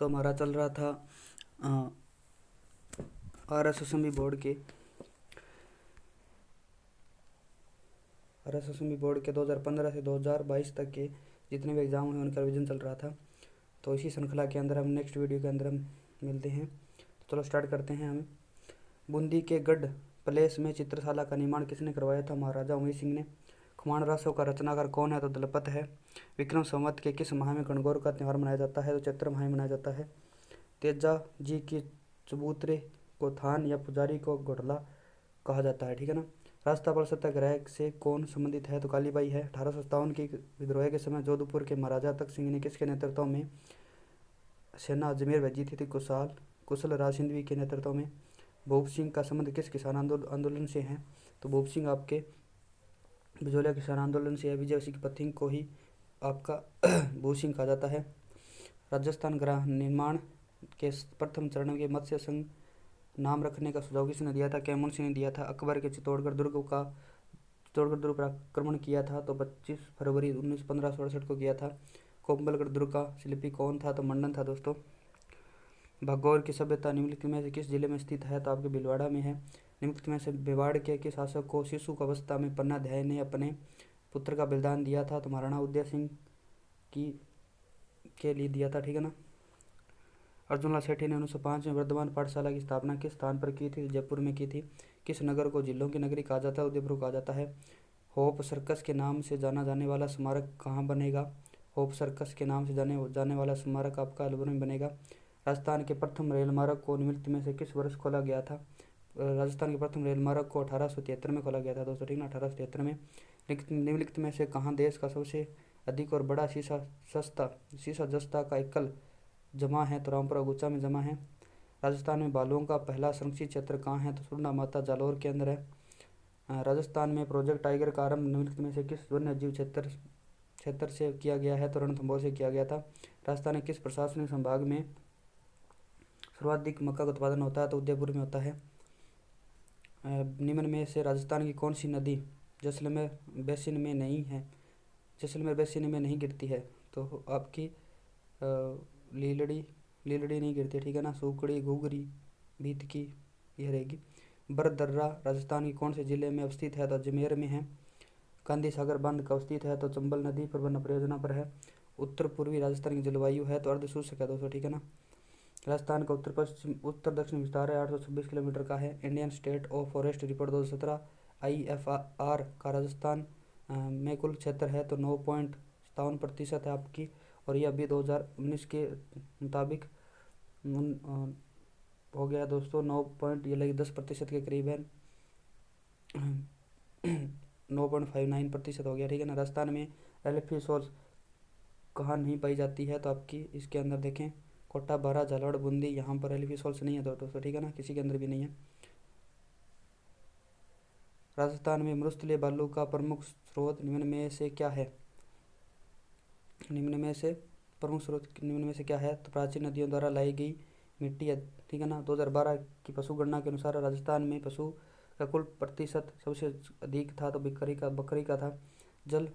दोस्तों हमारा चल रहा था RSSMB बोर्ड के 2015 से 2022 तक के जितने भी एग्ज़ाम हुए उनका रिवीजन चल रहा था। तो इसी श्रृंखला के अंदर हम नेक्स्ट वीडियो के अंदर हम मिलते हैं। तो चलो स्टार्ट करते हैं। हमें बूंदी के गढ़ प्लेस में चित्रशाला का निर्माण किसने करवाया था? महाराजा उमेश सिंह ने। खुमान रासों का रचनाकार कौन है? तो दलपत है। विक्रम संवत के किस माह में गणगौर का त्यौहार मनाया जाता है? तो चैत्र माह में मनाया जाता है। तेजा जी की चबूतरे को थान या पुजारी को घोटला कहा जाता है, ठीक है ना। रास्तापाल सत्याग्रह से कौन संबंधित है? तो कालीबाई है। 1857 के विद्रोह के समय जोधपुर के महाराजा तख्त सिंह ने किसके नेतृत्व में सेना अजमेर भेजी थी? कुशल राज सिंधवी के नेतृत्व में। भूप सिंह का संबंध किस किसान आंदोलन से है? तो भूप सिंह आपके बिजोलिया किसान आंदोलन से है। विजय सिंह पथिंग को ही आपका भू सिंह कहा जाता है। राजस्थान गृह निर्माण के प्रथम चरण के मत्स्य संघ नाम रखने का सुझाव किसने दिया था? कैमूर सिंह ने दिया था। अकबर के चित्तौड़गढ़ दुर्ग पर आक्रमण किया था तो 25 फरवरी 1567 को किया था। कोम्बलगढ़ दुर्ग का शिल्पी कौन था? तो मंडन था दोस्तों। भागौर की सभ्यता निम्नलिखित में से किस जिले में स्थित है? तो आपके भीलवाड़ा में है। निम्नलिखित में से मेवाड़ के किस शासक को शिशु अवस्था में पन्ना ध्याय ने अपने पुत्र का बलिदान दिया था? तो महाराणा उदय सिंह की के लिए दिया था, ठीक है ना। अर्जुनलाल सेठी ने 1905 में वर्धमान पाठशाला की स्थापना किस स्थान पर की थी? जयपुर में की थी। किस नगर को जिलों की नगरी कहा जाता है? उदयपुर कहा जाता है। होप सर्कस के नाम से जाना जाने वाला स्मारक कहाँ बनेगा? होप सर्कस के नाम से जाने वाला स्मारक आपका अलवर में बनेगा। राजस्थान के प्रथम रेल मार्ग को निम्नलिखित में से किस वर्ष खोला गया था? राजस्थान के प्रथम रेल मार्ग को 1873 में खोला गया था दोस्तों, ठीक ना, 1873 में। निम्नलिखित में से कहाँ देश का सबसे अधिक और बड़ा शीशा जस्ता का एकल जमा है? तो रामपुरा गुच्चा में जमा है। राजस्थान में भालुओं का पहला संरक्षित क्षेत्र कहाँ है? तो सुरना माता जालौर के अंदर है। राजस्थान में प्रोजेक्ट टाइगर का आरंभ निम्नलिखित में से किस वन्य जीव क्षेत्र से किया गया है? तो रणथंभौर से किया गया था। राजस्थान के किस प्रशासनिक संभाग में सर्वाधिक मक्का का उत्पादन होता है? तो उदयपुर में होता है। निम्न में से राजस्थान की कौन सी नदी जैसलमेर बेसिन में नहीं है? जैसलमेर बेसिन में नहीं गिरती है तो आपकी लीलड़ी नहीं गिरती, ठीक है ना। सूकड़ी, घुघरी, भीतकी यह रहेगी। बरदर्रा राजस्थान के कौन से जिले में अवस्थित है? तो अजमेर में है। गांधी सागर बांध का अवस्थित है? तो चंबल नदी प्रबंधन परियोजना पर है। उत्तर पूर्वी राजस्थान की जलवायु है तो अर्धशुष्क है दोस्तों, ठीक है ना। राजस्थान का उत्तर दक्षिण विस्तार है 826 किलोमीटर का है। Indian state of forest report 2017 IFR का राजस्थान में कुल क्षेत्र है तो 9.57% है आपकी। और ये अभी 2019 के मुताबिक हो गया दोस्तों 10% के करीब है। 9.59% हो गया, ठीक है ना। राजस्थान में एलिफी सॉल्स कहाँ नहीं पाई जाती है? तो आपकी इसके अंदर देखें कोटा, बारा, झालावाड़, बूंदी, यहाँ पर एलिफी सॉल्स नहीं है दोस्तों, ठीक है ना, किसी के अंदर भी नहीं है। राजस्थान में मरुस्थलीय बालू का प्रमुख स्रोत निम्न में से क्या है? निम्न में से क्या है? तो प्राचीन नदियों द्वारा लाई गई मिट्टी है, ठीक है ना। 2012 की पशु गणना के अनुसार राजस्थान में पशु का कुल प्रतिशत सबसे अधिक था तो बकरी का था। जल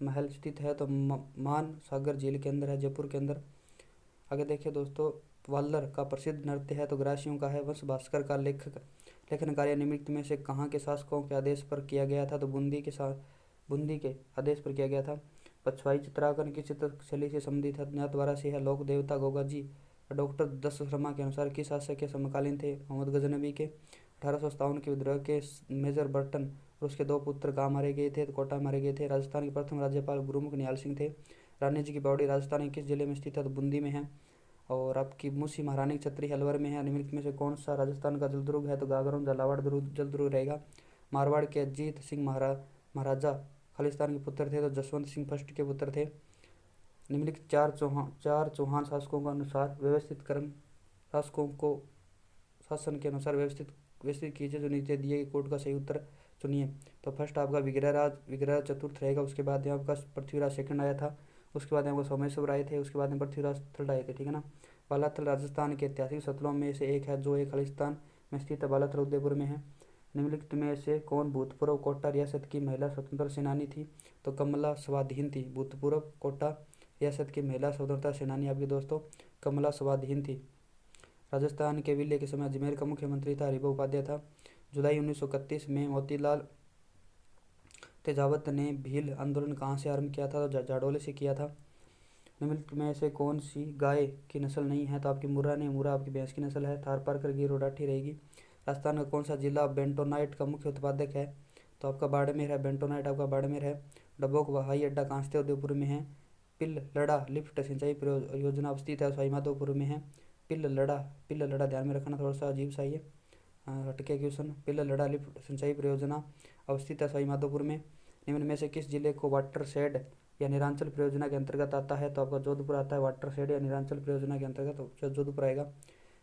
महल स्थित है तो मान सागर झील के अंदर है, जयपुर के अंदर। आगे देखिए दोस्तों, वाल्लर का प्रसिद्ध नृत्य है तो ग्रासियों का है। वंश भास्कर का लेखन कार्य निम्नलिखित में से कहाँ के शासकों के आदेश पर किया गया था? तो बूंदी के आदेश पर किया गया था। पछवाई चित्रांकन की चित्रशैली से संबंधित है, न्यातवारा से है। लोक देवता गोगा जी डॉक्टर दस शर्मा के अनुसार किस शासक के समकालीन थे? मोहम्मद गजनबी के। 1857 के विद्रोह के मेजर बर्टन और उसके 2 पुत्र कहाँ मारे गए थे? तो कोटा मारे गए थे। राजस्थान के प्रथम राज्यपाल गुरुमुख निहाल सिंह थे। रानी जी की बावड़ी राजस्थान के किस जिले में स्थित है? तो बूंदी में है। और आपकी मूसी महारानी की छतरी अलवर में है। निम्नलिखित में से कौन सा राजस्थान का जलदुर्ग है? तो गागरोन झालावाड़ जलदुर्ग रहेगा। मारवाड़ के अजीत सिंह महाराजा खालिस्तान के पुत्र थे तो जसवंत सिंह फर्स्ट के पुत्र थे। निम्नलिखित चार चौहान शासकों के अनुसार व्यवस्थित क्रम शासकों को शासन के अनुसार व्यवस्थित कीजिए। जो नीचे दिए गए कोड का सही उत्तर चुनिए। तो फर्स्ट आपका विग्रह चतुर्थ रहेगा। उसके बाद यहाँ आपका पृथ्वीराज सेकंड आया था। उसके बाद यहाँ सोमेश्वर आए थे। उसके बाद में पृथ्वीराज थर्ड आए थे, ठीक है ना। बालाथल राजस्थान के ऐतिहासिक सतलों में से एक है जो एक खालिस्तान में स्थित है। बालाथल उदयपुर में है। निम्नलिखित में से कौन भूतपूर्व कोटा रियासत की महिला स्वतंत्रता सेनानी थी? तो कमला स्वाधीन थी। भूतपूर्व कोटा रियासत की महिला स्वतंत्रता सेनानी आपके दोस्तों कमला स्वाधीन थी। राजस्थान के विलय के समय अजमेर का मुख्यमंत्री था हरिभाऊ उपाध्याय था। जुलाई 1931 में मोतीलाल तेजावत ने भील आंदोलन कहाँ से आरंभ किया था? तो जाडौले से किया था। निम्नलिखित में से कौन सी गाय की नस्ल नहीं है? तो आपकी मुर्रा नहीं, मुर्रा आपकी भैंस की नस्ल है। थारपारकर गिर राठी रहेगी। राजस्थान का कौन सा जिला बेंटोनाइट का मुख्य उत्पादक है? तो आपका बाड़मेर है। बेंटोनाइट आपका बाड़मेर है। डबोक हवाई अड्डा कहाँ स्थित है? उदयपुर में है। पिल्लड़ा लिफ्ट सिंचाई परियोजना अवस्थित है सवाईमाधोपुर में है। पिल्लड़ा ध्यान में रखना, थोड़ा सा अजीब सा ये हटके क्वेश्चन। पिल्लड़ा लिफ्ट सिंचाई परियोजना अवस्थित है सवाईमाधोपुर में। निम्न में से किस जिले को वाटर शेड या निरांचल परियोजना के अंतर्गत आता है? तो आपका जोधपुर आता है। वाटर शेड या निरांचल परियोजना के अंतर्गत जोधपुर आएगा।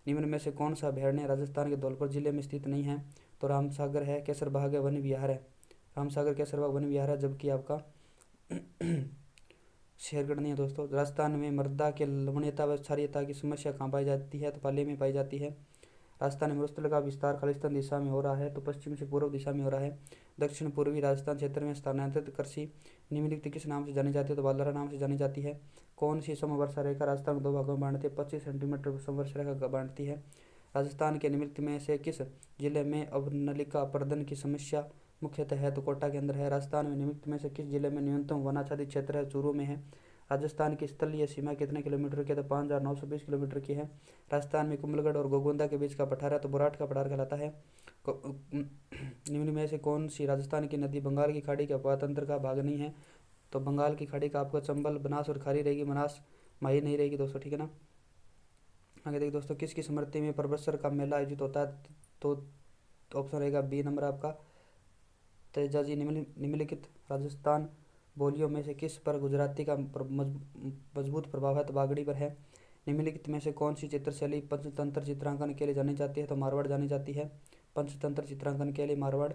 निम्न में से कौन सा अभयारण्य राजस्थान के धौलपुर जिले में स्थित नहीं है? तो रामसागर है। केसरबाग वन विहार है। रामसागर केसरबाग वन विहार है। जबकि आपका शेरगढ़ नहीं है दोस्तों। राजस्थान में मृदा के लवणीयता व क्षारीयता की समस्या कहाँ पाई जाती है? तो पाली में पाई जाती है। राजस्थान में मरुस्थल का विस्तार खालिस्तान दिशा में हो रहा है, तो पश्चिम से पूर्व दिशा में हो रहा है। दक्षिण पूर्वी राजस्थान क्षेत्र में स्थानांतरित कृषि निम्नलिखित किस नाम से जानी जाती है? तो बालारा नाम से जानी जाती है। कौन सी समवर्षा रेखा राजस्थान को दो भागों में बांटती है? 25 सेंटीमीटर समवर्षा रेखा बांटती है। राजस्थान के निम्नलिखित में से किस जिले में अवनलिका अपर्दन की समस्या मुख्यतः है? तो कोटा के अंदर है। राजस्थान में निम्नलिखित में से किस जिले में न्यूनतम वनाच्छादित क्षेत्र है? चूरू में है। राजस्थान की स्थलीय सीमा कितने किलोमीटर की है? तो 5920 किलोमीटर की है। राजस्थान में कुंभलगढ़ और गोगोंदा के बीच का पठार है, तो बोराट का पठार कहलाता है। निम्न में से कौन सी राजस्थान की नदी बंगाल की खाड़ी के अपतंत्र का भाग नहीं है? तो बंगाल की खाड़ी का आपका चंबल, बनास और खारी रहेगी। बनास माही नहीं रहेगी दोस्तों, ठीक है ना। आगे देखिए दोस्तों, किसकी स्मृति में परबतसर का मेला आयोजित होता है? तो ऑप्शन रहेगा बी नंबर आपका तेजाजी। निम्नलिखित राजस्थान बोलियों में से किस पर गुजराती का मजबूत प्रभाव है? तो बागड़ी पर है। निम्नलिखित में से कौन सी चित्रशैली पंचतंत्र चित्रांकन के लिए जानी जाती है? तो मारवाड़ जानी जाती है। पंचतंत्र चित्रांकन के लिए मारवाड़।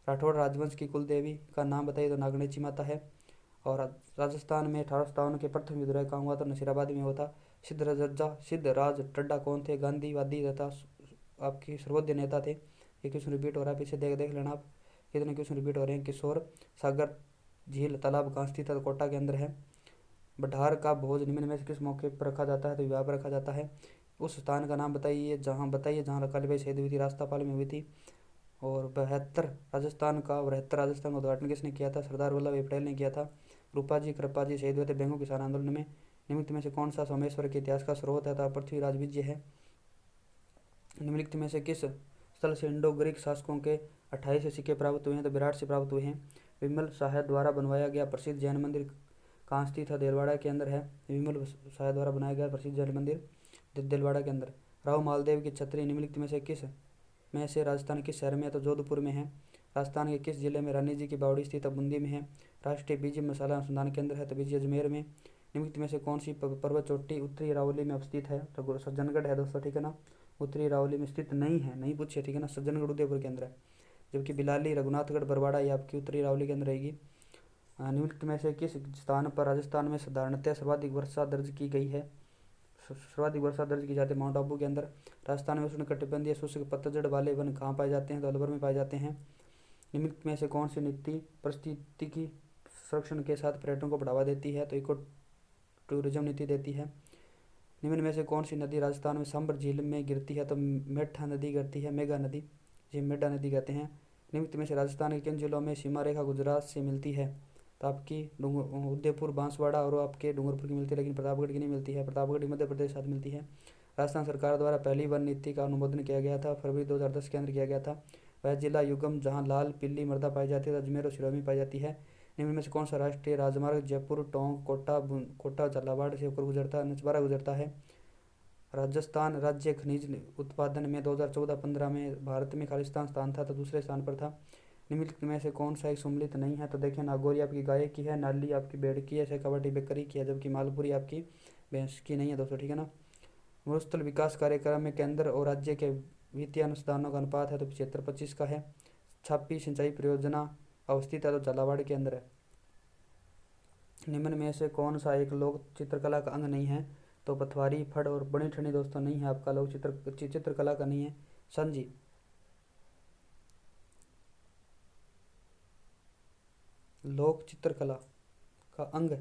राठौड़ राजवंश की कुल देवी का नाम बताइए? तो नागणेची माता है। और राजस्थान में 1857 के प्रथम विद्रोह कहाँ हुआ? तो नसीराबाद में हुआ था। सिद्धराज टड्डा कौन थे? गांधीवादी तथा आपकी सर्वोदय नेता थे। ये क्वेश्चन रिपीट हो रहा है, पीछे देख लेना आप, कितने क्वेश्चन रिपीट हो रहे हैं। किशोर सागर झील तालाब कहाँ स्थित है? कोटा के अंदर है। बठार का भोज निम्न में से किस मौके पर रखा जाता है? तो विवाह पर रखा जाता है। उस स्थान का नाम बताइए जहाँ रकालीबाई शहीद हुई थी। रास्तापाल में हुई थी। और 72 राजस्थान का उद्घाटन किसने किया था? सरदार वल्लभ भाई पटेल ने किया था। रूपाजी कृपाजी शहीद हुए थे बेंगू किसान आंदोलन में। निम्नलिखित में से कौन सा सोमेश्वर के इतिहास का स्रोत है? तो पृथ्वीराज विजय है। निम्नलिखित में से किस स्थल से इंडो ग्रीक शासकों के 28 सिक्के प्राप्त हुए हैं? तो विराट से प्राप्त हुए हैं। विमल शाह द्वारा बनवाया गया प्रसिद्ध जैन मंदिर कहाँ स्थित है? देलवाड़ा के अंदर है। विमल शाह द्वारा बनाया गया प्रसिद्ध जैन मंदिर देलवाड़ा के अंदर। राव मालदेव की छतरी निम्नलिखित में से राजस्थान किस शहर में है? तो जोधपुर में है। राजस्थान के किस जिले में रानी जी की बावड़ी स्थित है? बूंदी में है। राष्ट्रीय बीज मसाला अनुसंधान केंद्र है तो बीज अजमेर में। निम्नलिखित में से कौन सी पर्वत चोटी उत्तरी अरावली में अवस्थित है? तो सज्जनगढ़ है दोस्तों, ठीक है ना। उत्तरी अरावली में स्थित नहीं है, नहीं पूछिए, ठीक है ना। सज्जनगढ़ उदयपुर के अंदर है। जबकि बिलाली रघुनाथगढ़ बरवाड़ा ये आपकी उत्तरी अरावली के अंदर रहेगी। निम्नलिखित में से किस स्थान पर राजस्थान में साधारणतः सर्वाधिक वर्षा दर्ज की गई है? सर्वाधिक वर्षा दर्ज की जाती है माउंट आबू के अंदर। राजस्थान में उष्णकटिबंधीय शुष्क पतझड़ वाले वन कहाँ पाए जाते हैं? तो अलवर में पाए जाते हैं। निम्नलिखित में से कौन सी नीति पारिस्थितिकी संरक्षण के साथ पर्यटन को बढ़ावा देती है? तो इको टूरिज्म नीति देती है। निम्न में से कौन सी नदी राजस्थान में सांबर झील में गिरती है? तो मेठा नदी गिरती है, मेघा नदी, जी मेडा नदी कहते हैं। निम्नलिखित में से राजस्थान के किन जिलों में सीमा रेखा गुजरात से मिलती है? तो आपकी उदयपुर, बांसवाड़ा और आपके डूंगरपुर की मिलती है, लेकिन प्रतापगढ़ की नहीं मिलती है। प्रतापगढ़ मध्य प्रदेश साथ मिलती है। राजस्थान सरकार द्वारा पहली वन नीति का अनुमोदन किया गया था, फरवरी 2010 के अंदर किया गया था। वह जिला युगम जहाँ लाल पीली मृदा पाई जाती है, अजमेर और सिरोही में पाई जाती है। निम्न में से कौन सा राष्ट्रीय राजमार्ग जयपुर टोंक कोटा झालावाड़ से होकर गुजरता है? नचबारा गुजरता है। राजस्थान राज्य खनिज उत्पादन में 2014-15 में भारत में खालिस्तान स्थान था, तो दूसरे स्थान पर था। निम्नलिखित में से कौन सा एक सम्मिलित नहीं है? तो देखिए, नागौरी आपकी गाय की है, नाली आपकी भेड़ की है, शेखावाटी बकरी की है, जबकि मालपुरी आपकी भैंस की नहीं है दोस्तों, ठीक है ना। मरुस्थल विकास कार्यक्रम में केंद्र और राज्य के वित्तीय अनुदानों का अनुपात है तो 75-25 का है। छापी सिंचाई परियोजना अवस्थित है तो झालावाड़ के अंदर है। निम्न में से कौन सा एक लोक चित्रकला का अंग नहीं है? तो पथवारी, फड़ और बनी ठनी दोस्तों नहीं है आपका लोक चित्रकला का नहीं है। संजी लोक चित्रकला का अंग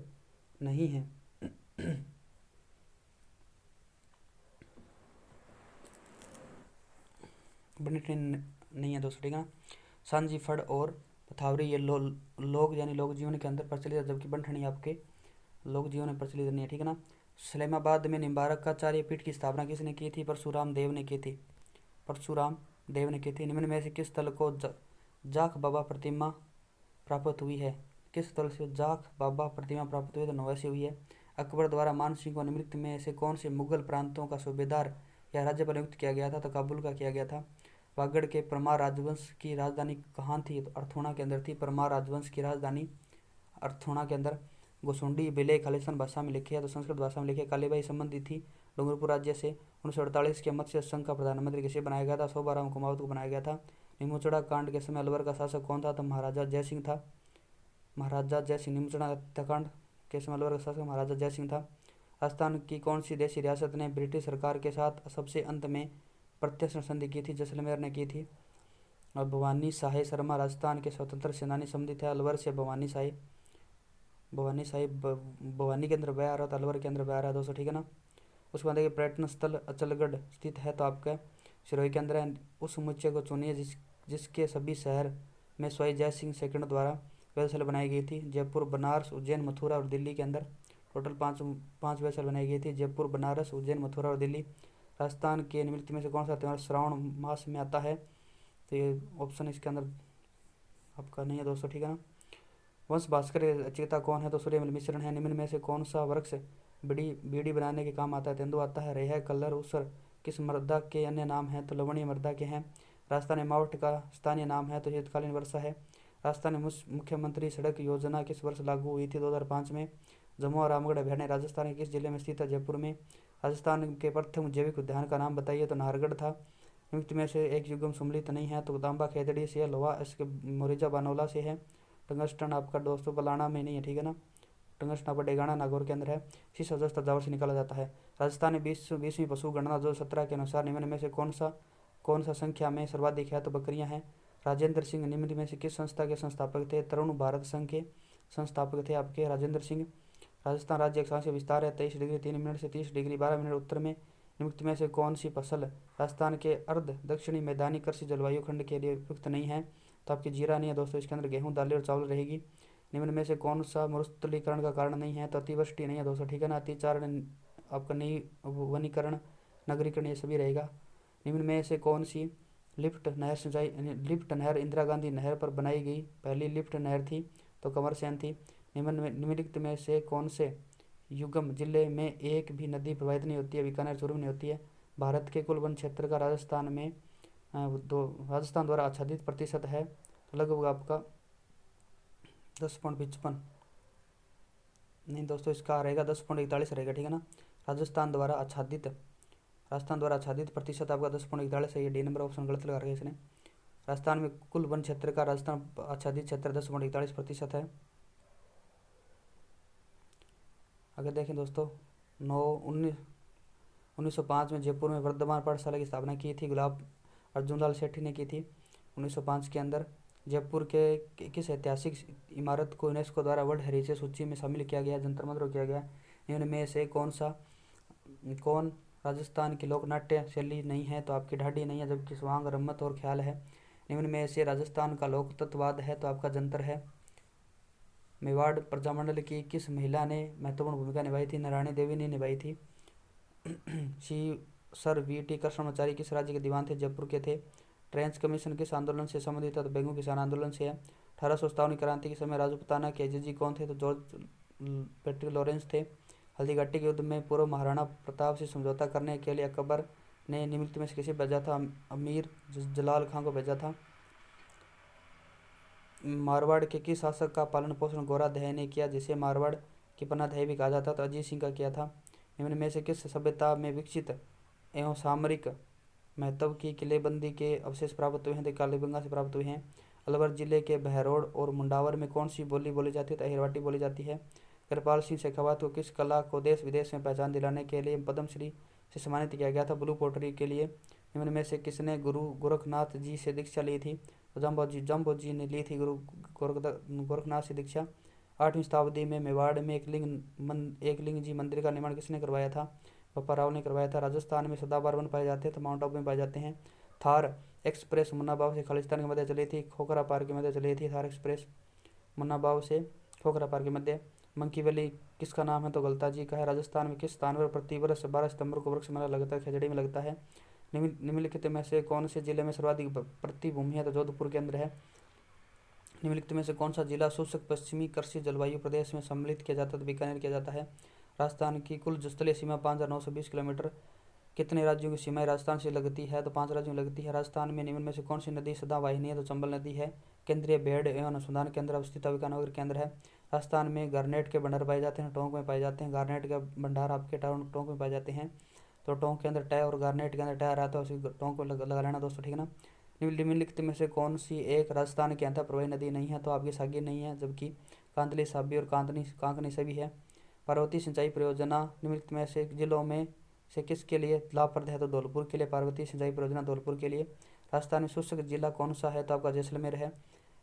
नहीं है। बनठनी नहीं है दोस्तों, ठीक है ना। सांझी फड़ और पथावरी ये लोग यानी लोक जीवन के अंदर प्रचलित है, जबकि बनठनी आपके लोक जीवन में प्रचलित नहीं है, ठीक है ना। सलेमाबाद में निम्बारकाचार्य पीठ की स्थापना किसने की थी? परशुराम देव ने की थी। परशुराम देव ने की थी। निम्न में से किस स्थल को जाख बाबा प्रतिमा प्राप्त हुई है? किस स्थल से जाख बाबा प्रतिमा प्राप्त हुई? तो नोएडा से हुई है। अकबर द्वारा मान सिंह को निम्नलिखित में से कौन से मुगल प्रांतों का सूबेदार या राज्यपाल नियुक्त किया गया था? तो काबुल का किया गया था। वागड़ के परमार राजवंश की राजधानी कहाँ थी? तो अर्थोणा के अंदर थी। परमार राजवंश की राजधानी अर्थोणा के अंदर। गोसुंडी बिले खालिस्तान भाषा में लिखी है, तो संस्कृत भाषा में लिखी है। कालीबाई संबंधी थी डूंगरपुर राज्य से। 1948 के मत्स्य संघ का प्रधानमंत्री किसे बनाया गया था? शोभाराम कुमावत को बनाया गया था। निमुचड़ा कांड के समय अलवर का शासक कौन था? तो महाराजा जयसिंह था। महाराजा जयसिंह। निमुचड़ा हत्याकांड के समय अलवर का शासक महाराजा जयसिंह था। राजस्थान की कौन सी देशी रियासत ने ब्रिटिश सरकार के साथ सबसे अंत में प्रत्यक्ष संधि की थी? जैसलमेर ने की थी। और भवानी शाही शर्मा राजस्थान के स्वतंत्र सेनानी संबंधित है। अलवर से भवानी शाही भवानी के अंदर बया आ रहा था, अलवर के अंदर बया आ रहा है दोस्तों, ठीक है ना। उसके बाद देखिए पर्यटन स्थल अचलगढ़ स्थित है, तो आपका सिरोही के अंदर है। उस समुच्चय को चुनिए जिसके सभी शहर में स्वाई जय सिंह सेकंड द्वारा वेधशाला बनाई गई थी। जयपुर, बनारस, उज्जैन, मथुरा और दिल्ली के अंदर टोटल पाँच वेधशाला बनाई गई थी। जयपुर, बनारस, उज्जैन, मथुरा और दिल्ली। राजस्थान के निम्नलिखित में से कौन सा त्योहार श्रावण मास में आता है? तो ये ऑप्शन इसके अंदर आपका नहीं है दोस्तों, ठीक है ना। वंश भास्कर के रचयिता कौन है? तो सूर्यमल मिश्रण है। निम्न में से कौन सा वृक्ष बीड़ी बनाने के काम आता है? तेंदु आता है। रेह, कल्लर, उसर किस मृदा के अन्य नाम हैं? तो लवणीय मृदा के हैं। राजस्थान में मावठ का स्थानीय नाम है, तो शीतकालीन वर्षा है। राजस्थान में मुख्यमंत्री सड़क योजना किस वर्ष लागू हुई थी? 2005 में। जमुआ रामगढ़ अभयारण्य राजस्थान के किस जिले में स्थित है? जयपुर में। राजस्थान के प्रथम जैविक उद्यान का नाम बताइए? तो नाहरगढ़ था। निम्नलिखित में से एक युग्म सम्मिलित नहीं है, तो तांबा खेतड़ी से है। लोहा इसके मोरिजा बानोला से है। टंगस्टन आपका दोस्तों बलाना में नहीं है, ठीक है ना। टंगस्टन आपका डेगाना नागौर के अंदर है। शीश अजस्त जावर से निकाला जाता है। राजस्थान में 20वीं पशु गणना 2017 के अनुसार निम्न में से कौन सा संख्या में सर्वाधिक है? तो बकरियां हैं। राजेंद्र सिंह निम्न में से किस संस्था के संस्थापक थे? तरुण भारत संघ के संस्थापक थे आपके राजेंद्र सिंह। राजस्थान राज्य अक्षांशीय विस्तार है 23 डिग्री 3 मिनट से 30 डिग्री 12 मिनट उत्तर में। निम्नलिखित में से कौन सी फसल राजस्थान के अर्ध दक्षिणी मैदानी कृषि जलवायु खंड के लिए उपयुक्त नहीं है? तो आपकी जीरा नहीं है दोस्तों, इसके अंदर गेहूं, दालें और चावल रहेगी। निम्न में से कौन सा मरुस्थलीकरण का कारण नहीं है? तो अतिवृष्टि नहीं है दोस्तों, ठीक है ना। अतिचारण, आपका नई वनीकरण, नगरीकरण, ये सभी रहेगा। निम्न में से कौन सी लिफ्ट नहर इंदिरा गांधी नहर पर बनाई गई पहली लिफ्ट नहर थी? तो कमरसेन थी। निम्नलिखित में से कौन से युगम जिले में एक भी नदी प्रवाहित नहीं होती है? बीकानेर, चूरू नहीं होती है। भारत के कुल वन क्षेत्र का राजस्थान द्वारा आच्छादित प्रतिशत है लगभग आपका 10.55 नहीं दोस्तों, इसका रहेगा 10.41 रहेगा, ठीक है ना। राजस्थान द्वारा आच्छादित प्रतिशत आपका 10.41 है। ये डी नंबर ऑप्शन गलत लगा रहा है इसने। राजस्थान में कुल वन क्षेत्र का राजस्थान आच्छादित क्षेत्र 10.41% है। अगर देखें दोस्तों 1905 में जयपुर में वर्धमान पाठशाला की स्थापना की थी गुलाब अर्जुन लाल सेठी ने की थी 1905 के अंदर। जयपुर के किस ऐतिहासिक इमारत को यूनेस्को द्वारा वर्ल्ड हेरिटेज सूची में शामिल किया गया? जंतर मंतर किया गया। निम्न में से कौन राजस्थान की लोक नाट्य शैली नहीं है? तो आपकी ढाडी नहीं है, जबकि स्वांग, रम्मत और ख्याल है। निम्न में से राजस्थान का लोक तत्ववाद है, तो आपका जंतर है। मेवाड़ प्रजामंडल की किस महिला ने महत्वपूर्ण भूमिका निभाई थी? नारायणी देवी ने निभाई थी। Sir VT. कृष्णाचार्य किस राज्य के दीवान थे? जयपुर के थे। ट्रेंच कमीशन किस आंदोलन से संबंधित है? तो बेंगू किसान आंदोलन से है। 1857 क्रांति के समय राजपूताना के एजेजी कौन थे? तो जॉर्ज पैट्रिक लॉरेंस थे। हल्दीघाटी के युद्ध में पूर्व महाराणा प्रताप से समझौता करने के लिए अकबर ने निम्नलिखित में से किसे भेजा था? अमीर जलाल खां को भेजा था। मारवाड़ के किस शासक का पालन पोषण गोरादह ने किया, जिसे मारवाड़ की पन्नादह भी कहा जाता? तो अजीत सिंह का किया था। निम्न में से किस सभ्यता में विकसित एवं सामरिक महत्व की किलेबंदी के अवशेष प्राप्त हुए हैं? तो कालीबंगा से प्राप्त हुए हैं। अलवर जिले के बहरोड और मुंडावर में कौन सी बोली बोली जाती है? तो अहिरवाटी बोली जाती है। कृपाल सिंह शेखावत को किस कला को देश विदेश में पहचान दिलाने के लिए पद्मश्री से सम्मानित किया गया था? ब्लू पोटरी के लिए। निम्न में से किसने गुरु गोरखनाथ जी से दीक्षा ली थी? तो जम्बो जी ने ली थी गुरु गोरखनाथ से दीक्षा। 8वीं शताब्दी में मेवाड़ में एक लिंग जी मंदिर का निर्माण किसने करवाया था? बप्पा राव ने करवाया था। राजस्थान में सदाबहार वन पाए जाते हैं, तो माउंट आबू में पाए जाते हैं। थार एक्सप्रेस मुन्नाबाव से खालिस्तान के मध्य चली थी, खोखरा पार के मध्य चली थी थार एक्सप्रेस मुन्नाबाव से खोखरा पार के मध्य। मंकी वैली किसका नाम है तो गलता जी का है। राजस्थान में किस स्थान पर प्रतिवर्ष 12 सितंबर को वृक्ष मेला लगता है, खजड़ी में लगता है। निम्नलिखित में से कौन से जिले में सर्वाधिक प्रतिभूमि है तो जोधपुर के अंदर है। निम्नलिखित में से कौन सा जिला शुष्क पश्चिमी कृषि जलवायु प्रदेश में सम्मिलित किया जाता है तो बीकानेर किया जाता है। राजस्थान की कुल जलस्थलीय सीमा 5920 किलोमीटर। कितने राज्यों की सीमाएं राजस्थान से लगती है तो 5 राज्यों में लगती है। राजस्थान में निम्न में से कौन सी नदी सदावाहिनी है तो चंबल नदी है। केंद्रीय भेड़ एवं अनुसंधान केंद्र अवस्थित बीकानेर के अंदर है। राजस्थान में गारनेट के भंडार पाए जाते हैं, टोंक में पाए जाते हैं। गारनेट का भंडार आपके टोंक में पाए जाते हैं, तो टोंक के अंदर टै और गारनेट के अंदर टै रहता है, उसी टोंक को लगा लेना दोस्तों, ठीक है ना। निम्नलिखित में से कौन सी एक राजस्थान की अंतः प्रवाही नदी नहीं है तो आपकी सागी नहीं है, जबकि कांतली, साबी और कांकनी सभी है। पार्वती सिंचाई परियोजना निम्नलिखित में से जिलों में से किसके लिए लाभप्रद है तो धौलपुर के लिए पार्वती सिंचाई परियोजना धौलपुर के लिए। राजस्थान में शुष्क जिला कौन सा है तो आपका जैसलमेर है।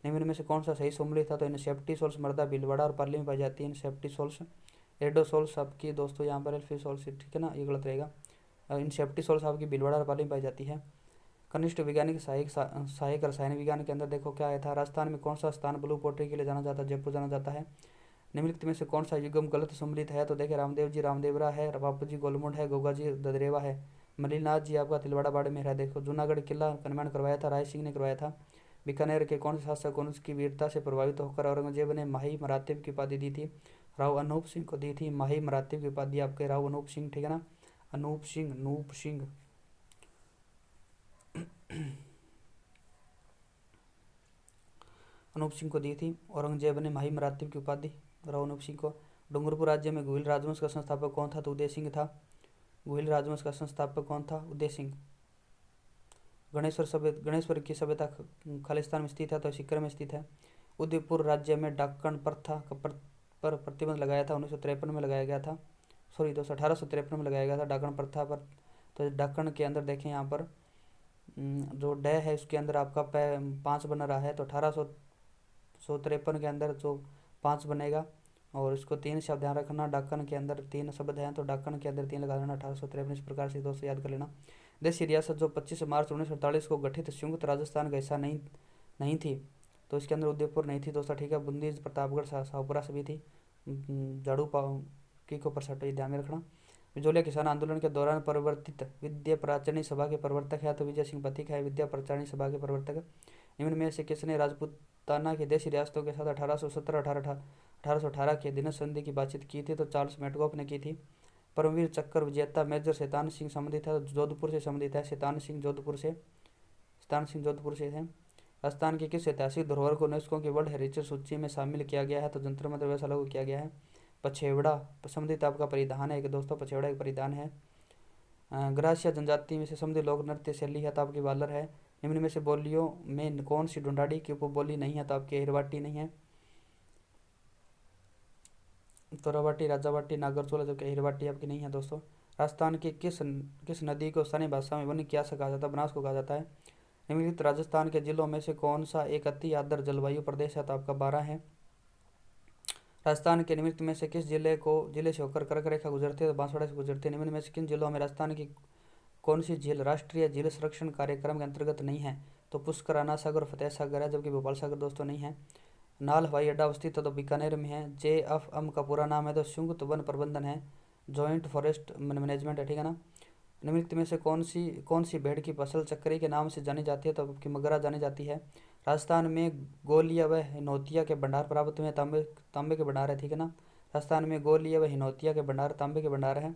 निम्न में से कौन सा सही सम्मिलित था तो इनसेप्टी सोल्स मृदा भीलवाड़ा और पाली में पाई जाती है। इनसेप्टी सोल्स एडोसोल्स आपकी दोस्तों यहाँ पर एल्फीसोल्स, ठीक है ना, ये गलत रहेगा। इनसेप्टी सोल्स आपकी भीलवाड़ा और पाली में पाई जाती है। कनिष्ठ वैज्ञानिक सहायक रसायन विज्ञान के अंदर देखो क्या आया था। राजस्थान में कौन सा स्थान ब्लू पोट्री के लिए जाना जाता है, जयपुर जाना जाता है। निम्नलिखित में से कौन सा युगम गलत सम्मिलित है तो देखिए रामदेव जी रामदेवरा है, बापू जी गोलमुंड है, गोगा जी ददरेवा है, मलिनाथ जी आपका तिलवाड़ा बाड़मेर है। देखो जूनागढ़ किला का निर्माण करवाया था राय सिंह ने करवाया था। बीकानेर के कौन से शासक कौन की वीरता से प्रभावित होकर औरंगजेब ने माही मरातिब की उपाधि दी थी, राव अनूप सिंह को दी थी माही मरातिब की उपाधि आपके राव अनूप सिंह, ठीक है ना, अनूप सिंह अनूप सिंह को दी थी औरंगजेब ने माही मरातिब की उपाधि राव अनूप सिंह को। डूंगरपुर राज्य में गुहिल राजवंश का संस्थापक कौन था तो उदय सिंह था। गुहिल राजवंश का संस्थापक कौन था, उदय सिंह। गणेश्वर की सभ्यता खालिस्तान में स्थित है तो सीकर में स्थित है। उदयपुर राज्य में डाकण प्रथा पर प्रतिबंध लगाया था 1953 में लगाया गया था, सॉरी दोस्तों 1853 में लगाया गया था डाकण प्रथा पर। तो डाकण के अंदर देखें यहाँ पर जो डे है उसके अंदर आपका 5 बन रहा है, तो 1853 के अंदर जो 5 बनेगा और इसको 3 शब्द ध्यान रखना। डाकन के अंदर 3 शब्द हैं तो डाकन के अंदर 3 लगा देना। 1853 इस प्रकार से दोस्तों याद कर लेना। देशी रियासत जो 25 मार्च 1948 को गठित संयुक्त राजस्थान का हिस्सा नहीं थी तो इसके अंदर उदयपुर नहीं थी दोस्तों, ठीक है। बूंदी, प्रतापगढ़, शाहपुरा सभी थी। झाड़ू की को परसठ ध्यान में रखना। बिजोलिया किसान आंदोलन के दौरान परिवर्तित विद्या प्रचारिणी सभा के प्रवर्तक है तो विजय सिंह पथिक है विद्या प्रचारिणी सभा के प्रवर्तक। निम्न में से किसने राजपूताना की देशी रियासतों के साथ 1818 के दिनज संधि की बातचीत की थी तो चार्ल्स मेटगॉफ ने की थी। परमवीर चक्र विजेता मेजर शैतान सिंह संबंधित है तो जोधपुर से संबंधित है। शैतान सिंह जोधपुर से थे। राजस्थान की किस ऐतिहासिक धरोहर को यूनेस्को की वर्ल्ड हेरिटेज सूची में शामिल किया गया है तो जंतर मंतर वैशाली को किया गया है। पछेवड़ा संबंधित आपका परिधान है कि दोस्तों, पछेवड़ा एक परिधान है। ग्रासिया जनजाति में से संबंधित लोक नृत्य शैली है तो आपकी वालर है। निम्न में से बोलियों में कौन सी ढूंढाड़ी की उपबोली नहीं है तो आपकी अहिरवाटी नहीं है, तोरावाटी, राजावाटी, नागरचोला, जबकि अहिरवाटी आपकी नहीं है दोस्तों। राजस्थान की किस नदी को स्थानीय भाषा में वन्य क्यास कहा जाता है, बनास को कहा जाता है। निम्नलिखित राजस्थान के जिलों में से कौन सा एक अति आर्द्र जलवायु प्रदेश है तो आपका 12 है। राजस्थान के निम्नलिखित में से किस जिले से होकर कर्क रेखा गुजरती है तो बांसवाड़ा से गुजरती है। निम्न में से किन जिलों में राजस्थान की कौन सी झील राष्ट्रीय झील संरक्षण कार्यक्रम के अंतर्गत नहीं है तो पुष्कर, आना सागर और फतेह सागर है, जबकि भोपाल सागर दोस्तों नहीं है। नाल हवाई अड्डा अवस्थित है तो बीकानेर में है। JFM का पूरा नाम है तो संयुक्त वन प्रबंधन है, जॉइंट फॉरेस्ट मैनेजमेंट है, ठीक है ना। निम्नलिखित में से कौन सी भेड़ की फसल चक्री के नाम से जानी जाती है तो आपकी मगरा जानी जाती है। राजस्थान में गोलिया व हिनोतिया के भंडार प्राप्त हुए, तांबे के भंडार है, ठीक है ना। राजस्थान में गोलिया व हिनोतिया के भंडार तांबे के भंडार है।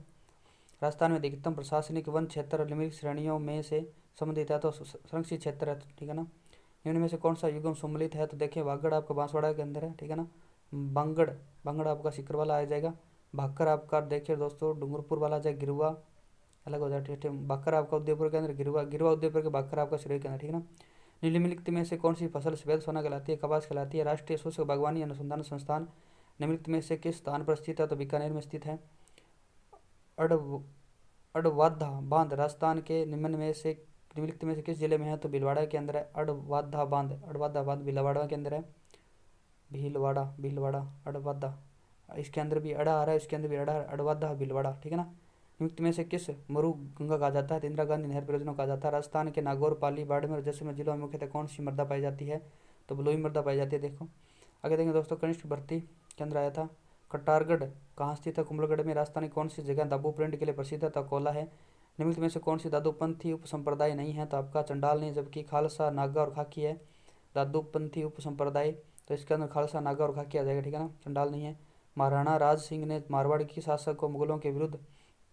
राजस्थान में अधिकतम प्रशासनिक वन क्षेत्र निम्नलिखित श्रेणियों में से संबंधित है तो संरक्षित क्षेत्र है, ठीक है ना। निम्न में से कौन सा युगम सम्मिलित है तो देखिए वागड़ आपका बांसवाड़ा के अंदर है, ठीक है ना। बांगड़ आपका सीकर वाला आ जाएगा। भाकर आपका देखिए दोस्तों डूंगरपुर वाला आ जाए, गिरुआ अलग हो जाए, ठीक है। भाकर आपका उदयपुर के अंदर, गिरुआ उदयपुर के, भाकर आपका सिरोही के अंदर, ठीक है ना। निम्नलिखित में से कौन सी फसल सफेद सोना कहलाती है, कपास कहलाती है। राष्ट्रीय शुष्क बागवानी अनुसंधान संस्थान निम्नलिखित में से किस स्थान पर स्थित है तो बीकानेर में स्थित है। अड़वादा बांध राजस्थान के निम्नलिखित में से किस जिले में है तो भीलवाड़ा के अंदर है। अड़वादा बांध भीलवाड़ा के अंदर है। भीलवाड़ा अड़वादा, इसके अंदर भी अड़ा आ रहा है, इसके अंदर भी अड़ा, अड़वादा भीलवाड़ा, ठीक है ना। निम्नलिखित में से किस मरु गंगा कहा जाता है? तो इंदिरा गांधी नहर परियोजना कहा जाता है। राजस्थान के नागौर, पाली, बाड़मेर और जैसलमेर जिलों में मुख्यतः कौन सी मृदा पाई जाती है? तो बलुई मृदा पाई जाती है। देखो आगे देखेंगे दोस्तों, कनिष्ठ भर्ती के अंदर आया था। कटारगढ़ कहाँ स्थित है? कुंभलगढ़ में। राजस्थान की कौन सी जगह दाबू प्रिंट के लिए प्रसिद्ध है? तो अकोला है। निम्नलिखित में से कौन सी दादूपंथी उपसंप्रदाय नहीं है? तो आपका चंडाल नहीं, जबकि खालसा, नागा और खाकी है दादूपंथी उपसंप्रदाय। तो इसके अंदर खालसा, नागा और खाकी आ जाएगा, ठीक है ना, चंडाल नहीं है। महाराणा राज सिंह ने मारवाड़ की शासक को मुगलों के विरुद्ध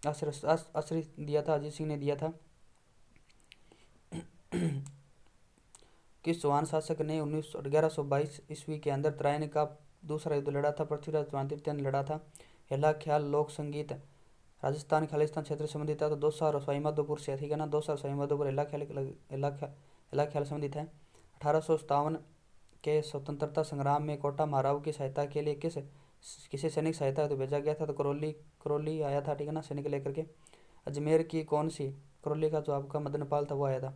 आश्रय दिया था? अजीत सिंह ने दिया था। किस चौहान शासक ने 1122 ईस्वी के अंदर तराइन का दूसरा युद्ध लड़ा था? पृथ्वीराज चौहान तृतीय ने लड़ा था। हेला ख्याल लोक संगीत राजस्थान खालिस्तान क्षेत्र से संबंधित है? तो दौसा और सवाईमाधोपुर से, ठीक है ना, दौसा और सवाईमाधोपुर हेला ख्याल संबंधित है। 1857 के स्वतंत्रता संग्राम में कोटा महाराव की सहायता के लिए किसी सैनिक सहायता तो भेजा गया था? तो करौली आया था, ठीक है ना, सैनिक लेकर के। अजमेर की कौन सी, करौली का जो आपका मदनपाल था वो आया था।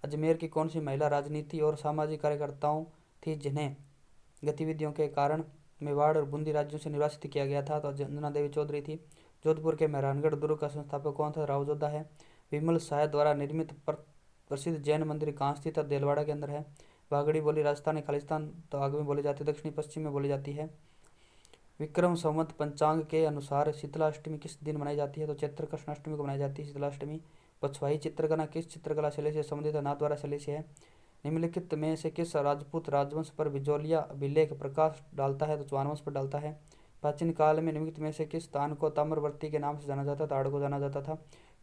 अजमेर की कौन सी महिला राजनीति और सामाजिक कार्यकर्ताओं थी जिन्हें गतिविधियों के कारण मेवाड़ और बूंदी राज्यों से निर्वासित किया गया था? तो अंजना देवी चौधरी थी। जोधपुर के मेहरानगढ़ दुर्ग का संस्थापक कौन था? राव जोधा है। विमल साय द्वारा निर्मित प्रसिद्ध जैन मंदिर कहाँ स्थित है? देलवाड़ा के अंदर है। वागड़ी बोली राजस्थान खालिस्तान तो आगे में बोली जाती है, दक्षिणी पश्चिम में बोली जाती है। विक्रम संवत पंचांग के अनुसार शीतलाष्टमी किस दिन मनाई जाती है? तो चैत्र कृष्णाष्टमी को मनाई जाती है शीतलाष्टमी। पछवाई चित्रकला किस चित्रकला शैली से संबंधित है? नाथद्वारा शैली से है। निम्नलिखित में से किस राजपूत राजवंश पर बिजौलिया अभिलेख प्रकाश डालता है? तो चौहान वंश पर डालता है। प्राचीन काल में निम्नलिखित में से किस स्थान को ताम्रवर्ती के नाम से जाना जाता था? ताड़ को जाना जाता था।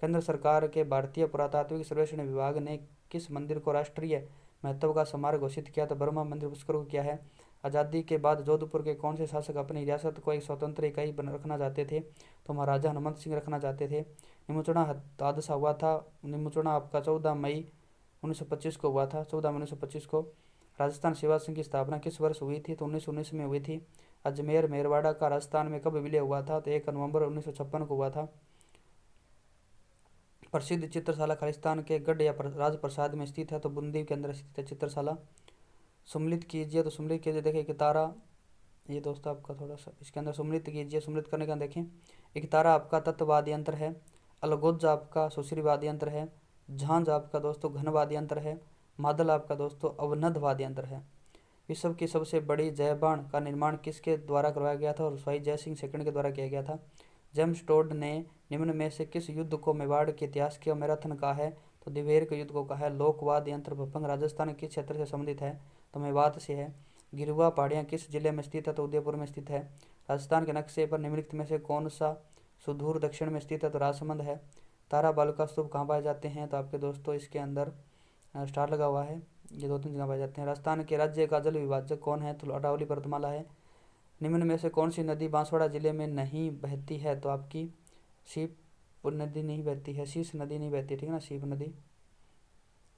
केंद्र सरकार के भारतीय पुरातात्विक सर्वेक्षण विभाग ने किस मंदिर को राष्ट्रीय महत्व का स्मारक घोषित किया? तो ब्रह्मा मंदिर पुष्कर को किया है। आज़ादी के बाद जोधपुर के कौन से शासक अपनी रियासत को एक स्वतंत्र इकाई रखना चाहते थे? तो महाराजा हनुमंत सिंह रखना चाहते थे। निमुचुना हादसा हुआ था, निमुचुना आपका 14 मई 1925 को हुआ था, 14 मई 1925 को। राजस्थान सेवा संघ की स्थापना किस वर्ष हुई थी? तो 1919 में हुई थी। अजमेर मेरवाड़ा का राजस्थान में कब विलय हुआ था? तो 1 नवंबर 1956 को हुआ था। प्रसिद्ध चित्रशाला खालिस्तान के गढ़ या राजप्रसाद में स्थित है? तो बूंदी के अंदर स्थित है चित्रशाला। सम्मिलित कीजिए, तो सम्मिलित कीजिए, देखिए इकतारा, ये दोस्तों आपका थोड़ा सा इसके अंदर सम्मिलित कीजिए, सम्मिलित करने का देखें। इकतारा आपका तत्ववादी यंत्र है। अलगोज आपका सुश्रीवादी यंत्र है। झांझ आपका दोस्तों घनवादी यंत्र है। मादल आपका दोस्तों अवनदवादी यंत्र है। विश्व की सबसे बड़ी जयबाण का निर्माण किसके द्वारा करवाया गया था? और स्वाई जय सिंह सेकंड के द्वारा किया गया था। जेम्स टोड ने निम्न में से किस युद्ध को मेवाड़ के इतिहास के मैराथन कहा है? तो दिवेर के युद्ध को कहा है। लोकवाद यंत्र भपंग राजस्थान किस क्षेत्र से संबंधित है? तो मेवात से है। गिरुआ पहाड़ियाँ किस जिले में स्थित है? तो उदयपुर में स्थित है। राजस्थान के नक्शे पर निम्नलिखित में से कौन सा सुदूर दक्षिण में स्थित है? तो राजसमंद है। तारा बालुका स्तूप कहाँ पाए जाते हैं? तो आपके दोस्तों इसके अंदर स्टार लगा हुआ है, ये 2-3 जगह पाए जाते हैं। राजस्थान के राज्य का जल विभाजक कौन है? तो अरावली पर्वतमाला है। निम्न में से कौन सी नदी बांसवाड़ा जिले में नहीं बहती है? तो आपकी सीप नदी नहीं बहती है, शीश नदी नहीं बहती, ठीक है ना, सीप नदी।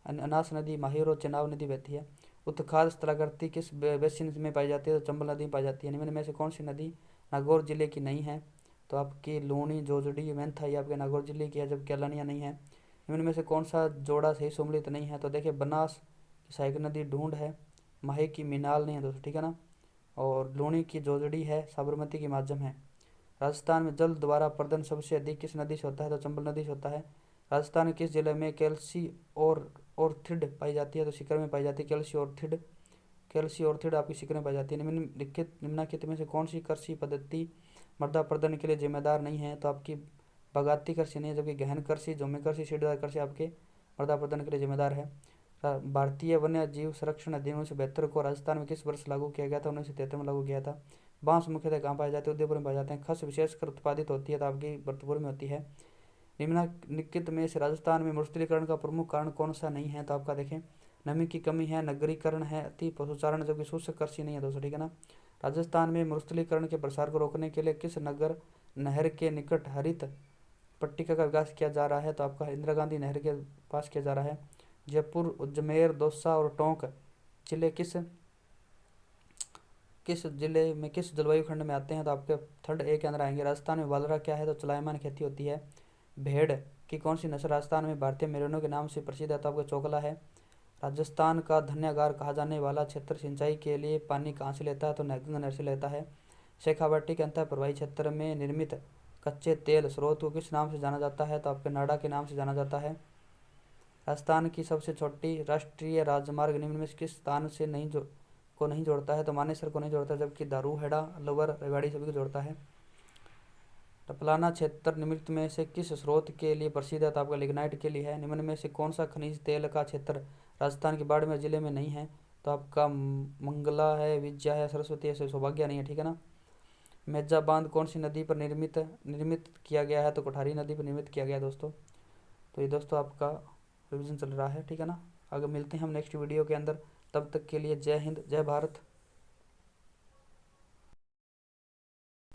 अनास नदी, माहिर और चेनाब नदी बहती है। उत्खाद स्थलाकृति किस बेसिन में पाई जाती है? तो चंबल नदी में पाई जाती है। निम्न में से कौन सी नदी नागौर जिले की नहीं है? तो आपकी लूणी, जोजड़ी, मेंथा ये आपके नागौर जिले की है, जबकि अलानिया नहीं है। निम्न में से कौन सा जोड़ा सही सम्मिलित नहीं है? तो देखिए बनास की सहायक नदी ढूंढ है, माही की मीनाल नहीं है दोस्तों, ठीक है ना, और लूणी की जोजड़ी है, साबरमती की माध्यम है। राजस्थान में जल द्वारा प्रदन सबसे अधिक किस नदी से होता है? तो चंबल नदी से होता है। राजस्थान किस जिले में कैल्सी और ऑर्थिड पाई जाती है? तो सीकर में पाई जाती है कैल्सी ऑर्थिड आपकी सीकर में पाई जाती है। निम्नलिखित में से कौन सी कृषि पद्धति मृदा प्रदन के लिए जिम्मेदार नहीं है? तो आपकी बगाती कृषि नहीं है, जबकि गहन कृषि, जोमे कृषि, सीढ़ीदार कृषि आपके मृदा प्रदन के लिए जिम्मेदार है। भारतीय वन्य जीव संरक्षण अधिनियम 1972 को राजस्थान में किस वर्ष लागू किया गया था? 1973 में लागू किया था। बांस मुख्यतः कहाँ पाए जाते हैं? उदयपुर में पाए जाते हैं। खस विशेषकर उत्पादित होती है तो आपकी भरतपुर में होती है। निम्नलिखित में से राजस्थान में मरुस्थलीकरण का प्रमुख कारण कौन सा नहीं है? तो आपका देखें नमी की कमी है, नगरीकरण है, अति पशुचारण, जबकि शुष्क कृषि नहीं है दोस्तों, ठीक है ना। राजस्थान में मरुस्थलीकरण के प्रसार को रोकने के लिए किस नहर के निकट हरित पट्टिका का विकास किया जा रहा है? तो आपका इंदिरा गांधी नहर के पास किया जा रहा है। जयपुर, अजमेर, दौसा और टोंक जिले किस जिले में किस जलवायु खंड में आते हैं? तो आपके थर्ड ए के अंदर आएंगे। राजस्थान में बाजरा क्या है? तो चलायमान खेती होती है। भेड़ की कौन सी नस्ल राजस्थान में भारतीय मेरिनो के नाम से प्रसिद्ध है? तो आपका चोकला है। राजस्थान का धन्यागार कहा जाने वाला क्षेत्र सिंचाई के लिए पानी कहाँ से लेता है? तो गंगा नहर से लेता है। शेखावाटी के अंतः प्रवाही क्षेत्र में निर्मित कच्चे तेल स्रोत को किस नाम से जाना जाता है? तो आपके नाडा के नाम से जाना जाता है। राजस्थान की सबसे छोटी राष्ट्रीय राजमार्ग निम्न में से किस स्थान से नहीं जोड़ता है? तो मानेसर को नहीं जोड़ता, जबकि दारूहेड़ा, अलवर, रेवाड़ी सभी को जोड़ता है। टपलाना क्षेत्र निम्नलिखित में से किस स्रोत के लिए प्रसिद्ध है? तो आपका लिग्नाइट के लिए है। निम्न में से कौन सा खनिज तेल का क्षेत्र राजस्थान के बाड़मेर जिले में नहीं है? तो आपका मंगला है, विजया है, सरस्वती है, सौभाग्य नहीं है, ठीक है ना। मेजा बांध कौन सी नदी पर निर्मित किया गया है? तो कोठारी नदी पर निर्मित किया गया है दोस्तों। तो ये दोस्तों आपका रिवीजन चल रहा है, ठीक है ना। आगे मिलते हैं हम नेक्स्ट वीडियो के अंदर, तब तक के लिए जय हिंद, जय भारत।